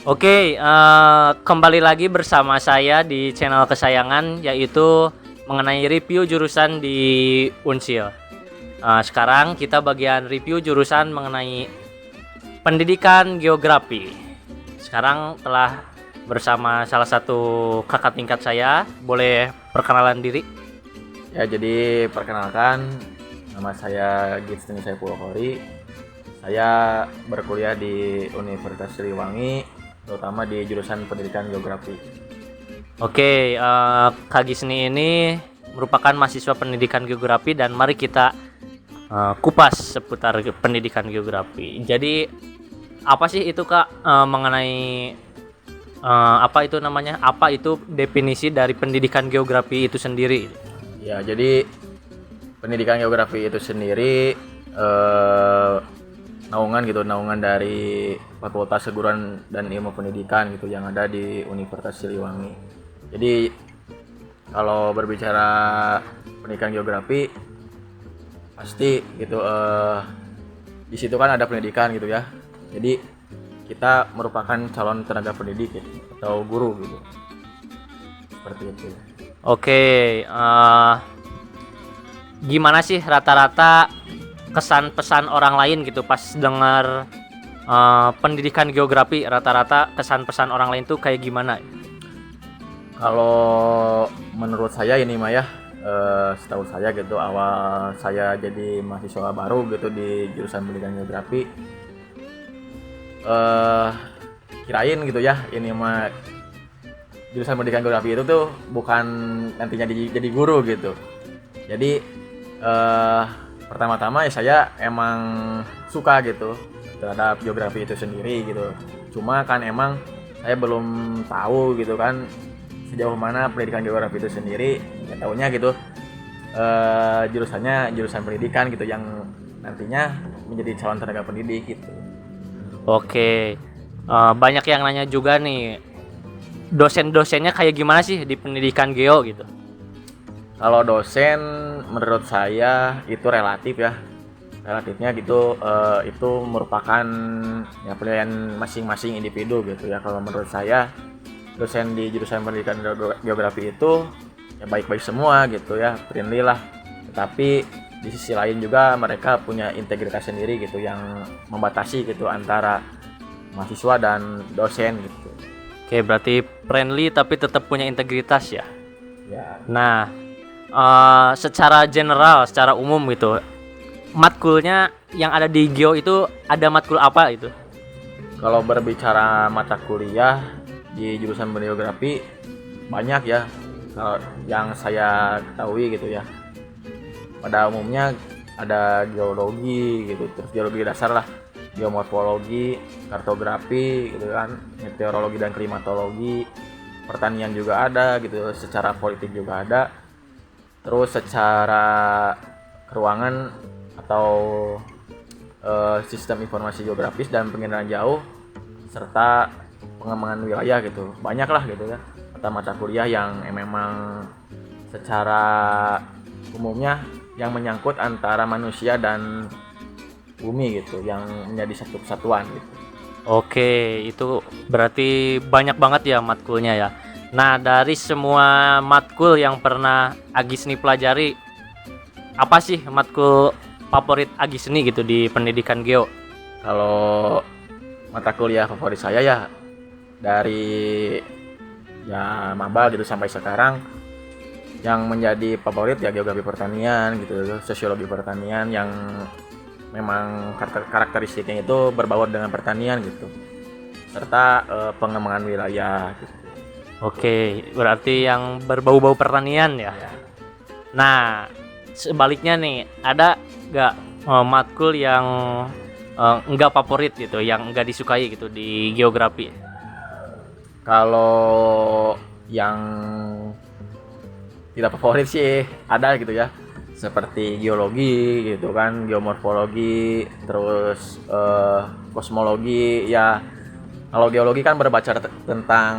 Kembali lagi bersama saya di channel kesayangan, yaitu mengenai review jurusan di Unsil. Sekarang kita bagian review jurusan mengenai pendidikan geografi. Sekarang telah bersama salah satu kakak tingkat saya. Boleh perkenalan diri? Ya, jadi perkenalkan, nama saya Gitsteni Saifullohori. Saya berkuliah di Universitas Siliwangi, terutama di jurusan pendidikan geografi. Kak Gisni ini merupakan mahasiswa pendidikan geografi, dan mari kita kupas seputar pendidikan geografi. Jadi apa sih itu Kak, mengenai apa itu definisi dari pendidikan geografi itu sendiri? Ya, jadi pendidikan geografi itu sendiri naungan dari Fakultas Keguruan dan Ilmu Pendidikan gitu yang ada di Universitas Siliwangi. Jadi kalau berbicara pendidikan geografi pasti gitu di situ kan ada pendidikan gitu ya. Jadi kita merupakan calon tenaga pendidik gitu, atau guru gitu. Seperti itu. Gimana sih rata-rata kesan pesan orang lain gitu pas dengar pendidikan geografi? Rata-rata kesan pesan orang lain tuh kayak gimana? Kalau menurut saya ini mah ya, setahu saya gitu, awal saya jadi mahasiswa baru gitu di jurusan pendidikan geografi, kirain gitu ya, ini mah jurusan pendidikan geografi itu tuh bukan nantinya jadi guru gitu. Jadi pertama-tama ya saya emang suka gitu terhadap geografi itu sendiri gitu. Cuma kan emang saya belum tahu gitu kan sejauh mana pendidikan geografi itu sendiri. Ya tahunya gitu jurusannya jurusan pendidikan gitu yang nantinya menjadi calon tenaga pendidik gitu. Banyak yang nanya juga nih, dosen-dosennya kayak gimana sih di pendidikan geo gitu? Kalau dosen menurut saya itu relatif ya. Relatifnya gitu itu merupakan ya pilihan masing-masing individu gitu ya. Kalau menurut saya dosen di jurusan pendidikan geografi itu ya baik-baik semua gitu ya, friendly lah. Tetapi di sisi lain juga mereka punya integritas sendiri gitu yang membatasi gitu antara mahasiswa dan dosen gitu. Berarti friendly tapi tetap punya integritas ya. Ya. Nah, secara general, secara umum gitu, matkulnya yang ada di Geo itu ada matkul apa itu? Kalau berbicara mata kuliah di jurusan geografi banyak ya, yang saya ketahui gitu ya. Pada umumnya ada geologi gitu, terus geologi dasar lah, geomorfologi, kartografi gitu kan, meteorologi dan klimatologi, pertanian juga ada gitu, secara politik juga ada. Terus secara keruangan atau sistem informasi geografis dan pengenalan jauh serta pengembangan wilayah gitu, banyak lah gitu ya mata kuliah yang memang secara umumnya yang menyangkut antara manusia dan bumi gitu, yang menjadi satu kesatuan gitu. Itu berarti banyak banget ya matkulnya ya. Nah, dari semua matkul yang pernah Agisni pelajari, apa sih matkul favorit Agisni gitu di pendidikan geo? Kalau mata kuliah favorit saya ya dari ya maba gitu sampai sekarang, yang menjadi favorit ya geografi pertanian gitu, sosiologi pertanian, yang memang karakteristiknya itu berbaur dengan pertanian gitu, serta pengembangan wilayah gitu. Berarti yang berbau-bau pertanian ya. Nah, sebaliknya nih, ada nggak matkul yang enggak favorit gitu, yang enggak disukai gitu di geografi? Kalau yang tidak favorit sih ada gitu ya, seperti geologi gitu kan, geomorfologi, terus kosmologi ya. Kalau geologi kan berbaca tentang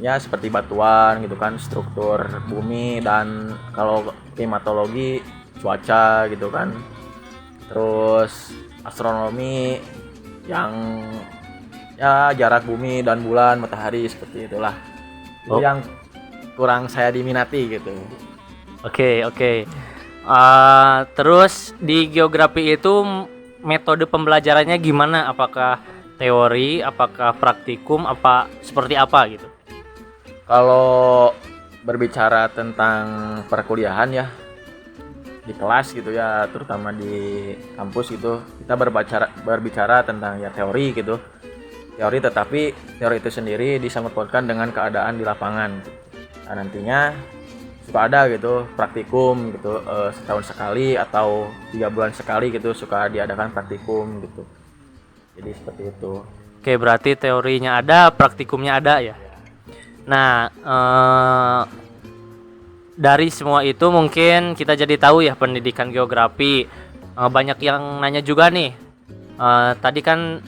ya seperti batuan gitu kan, struktur bumi, dan kalau klimatologi cuaca gitu kan. Terus astronomi yang ya jarak bumi dan bulan, matahari seperti itulah. Itu Oh. yang kurang saya diminati gitu. Oke, oke. Terus di geografi itu metode pembelajarannya gimana? Apakah teori, apakah praktikum, apa seperti apa gitu? Kalau berbicara tentang perkuliahan ya di kelas gitu ya, terutama di kampus gitu, kita berbicara tentang ya teori gitu. Teori, tetapi teori itu sendiri disangkut pautkan dengan keadaan di lapangan. Nah, nantinya suka ada gitu praktikum gitu, setahun sekali atau 3 bulan sekali gitu suka diadakan praktikum gitu. Jadi seperti itu. Oke, berarti teorinya ada, praktikumnya ada ya. Nah, dari semua itu mungkin kita jadi tahu ya pendidikan geografi. Banyak yang nanya juga nih. Tadi kan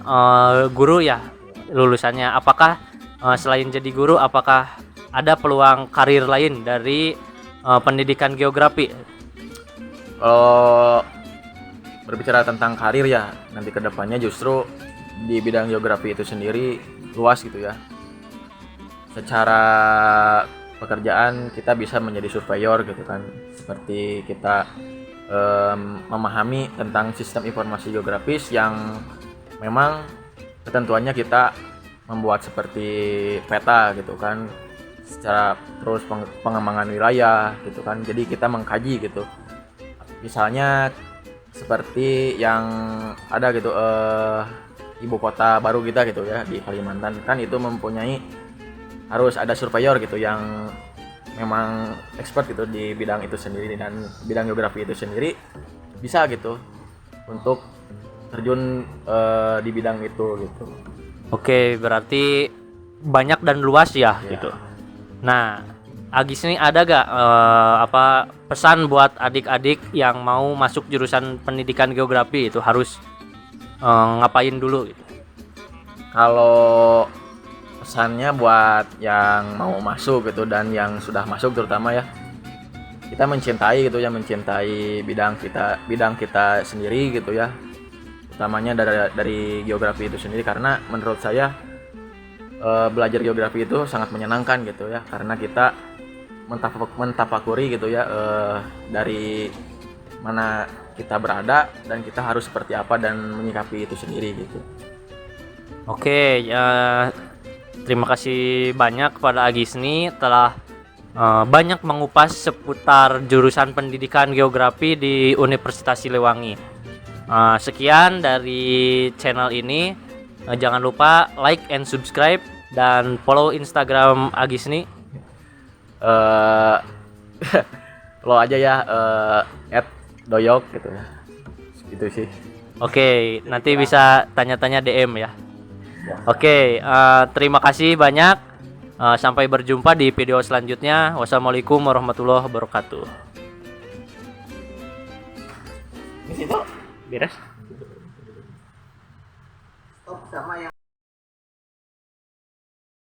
guru ya lulusannya. Apakah selain jadi guru, apakah ada peluang karir lain dari pendidikan geografi? Kalau berbicara tentang karir ya, nanti kedepannya justru di bidang geografi itu sendiri luas gitu ya. Secara pekerjaan kita bisa menjadi surveyor gitu kan, seperti kita memahami tentang sistem informasi geografis yang memang ketentuannya kita membuat seperti peta gitu kan, secara terus pengembangan wilayah gitu kan. Jadi kita mengkaji gitu, misalnya seperti yang ada gitu ibu kota baru kita gitu ya di Kalimantan kan, itu mempunyai harus ada surveyor gitu yang memang expert gitu di bidang itu sendiri, dan bidang geografi itu sendiri bisa gitu untuk terjun di bidang itu gitu. Oke, berarti banyak dan luas ya, Ya. gitu. Nah, Agis ini ada gak apa pesan buat adik-adik yang mau masuk jurusan pendidikan geografi itu harus ngapain dulu gitu? Kalau pesannya buat yang mau masuk gitu dan yang sudah masuk terutama ya, kita mencintai gitu ya, mencintai bidang kita sendiri gitu ya, utamanya dari geografi itu sendiri, karena menurut saya belajar geografi itu sangat menyenangkan gitu ya, karena kita mentafakuri gitu ya, dari mana kita berada dan kita harus seperti apa dan menyikapi itu sendiri gitu. Oke, ya terima kasih banyak kepada Agisni telah banyak mengupas seputar jurusan pendidikan geografi di Universitas Siliwangi. Sekian dari channel ini. Jangan lupa like and subscribe dan follow Instagram Agisni. Lo aja ya, @doyok gitu ya. Gitu sih. Oke, nanti bisa tanya-tanya DM ya. Oke, terima kasih banyak. Sampai berjumpa di video selanjutnya. Wassalamualaikum warahmatullahi wabarakatuh. Di situ Beres. stop sama yang